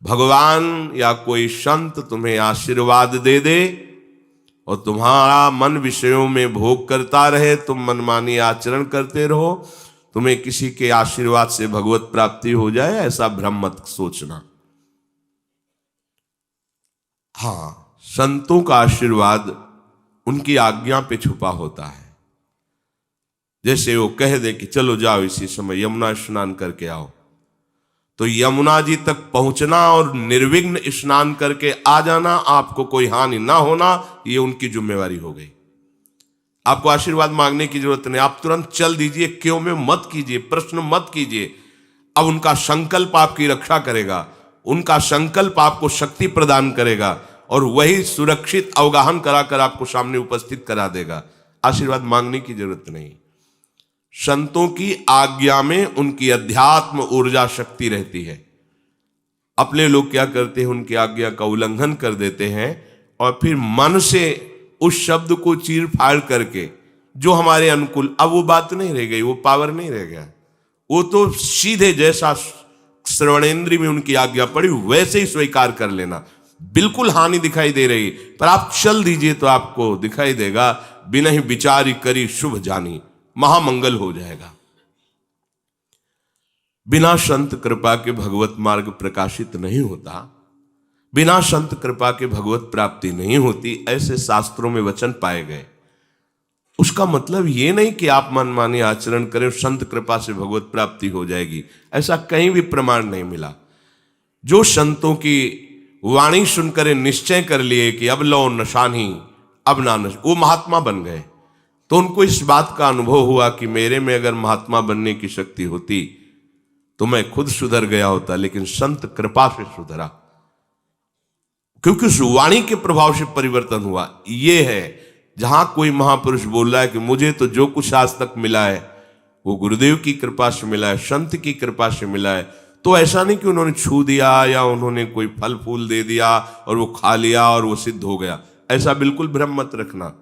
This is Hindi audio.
भगवान या कोई संत तुम्हें आशीर्वाद दे दे और तुम्हारा मन विषयों में भोग करता रहे, तुम मनमानी आचरण करते रहो, तुम्हें किसी के आशीर्वाद से भगवत प्राप्ति हो जाए, ऐसा भ्रम मत सोचना। हाँ, संतों का आशीर्वाद उनकी आज्ञा पे छुपा होता है। जैसे वो कह दे कि चलो जाओ इसी समय यमुना स्नान करके आओ, तो यमुना जी तक पहुंचना और निर्विघ्न स्नान करके आ जाना, आपको कोई हानि ना होना, ये उनकी जिम्मेवारी हो गई। आपको आशीर्वाद मांगने की जरूरत नहीं, आप तुरंत चल दीजिए, क्यों में मत कीजिए, प्रश्न मत कीजिए। अब उनका संकल्प आपकी रक्षा करेगा, उनका संकल्प आपको शक्ति प्रदान करेगा और वही सुरक्षित अवगाहन कराकर आपको सामने उपस्थित करा देगा। आशीर्वाद मांगने की जरूरत नहीं। संतों की आज्ञा में उनकी अध्यात्म ऊर्जा शक्ति रहती है। अपने लोग क्या करते हैं, उनकी आज्ञा का उल्लंघन कर देते हैं और फिर मन से उस शब्द को चीर फाड़ करके जो हमारे अनुकूल, अब वो बात नहीं रह गई, वो पावर नहीं रह गया, वो तो सीधे जैसा श्रवणेंद्रिय में उनकी आज्ञा पड़ी वैसे ही स्वीकार कर लेना। बिल्कुल हानि दिखाई दे रही, पर आप चल दीजिए तो आपको दिखाई देगा, बिना ही विचारी करी शुभ जानी, महामंगल हो जाएगा। बिना संत कृपा के भगवत मार्ग प्रकाशित नहीं होता, बिना संत कृपा के भगवत प्राप्ति नहीं होती, ऐसे शास्त्रों में वचन पाए गए। उसका मतलब ये नहीं कि आप मनमानी आचरण करें, संत कृपा से भगवत प्राप्ति हो जाएगी, ऐसा कहीं भी प्रमाण नहीं मिला। जो संतों की वाणी सुनकर निश्चय कर लिए कि अब लो नशानी अब ना नश, वो महात्मा बन गए। तो उनको इस बात का अनुभव हुआ कि मेरे में अगर महात्मा बनने की शक्ति होती तो मैं खुद सुधर गया होता, लेकिन संत कृपा से सुधरा, क्योंकि उस वाणी के प्रभाव से परिवर्तन हुआ। ये है जहां कोई महापुरुष बोल रहा है कि मुझे तो जो कुछ आज तक मिला है वो गुरुदेव की कृपा से मिला है, संत की कृपा से मिला है, तो ऐसा नहीं कि उन्होंने छू दिया या उन्होंने कोई फल फूल दे दिया और वो खा लिया और वो सिद्ध हो गया, ऐसा बिल्कुल भ्रम मत रखना।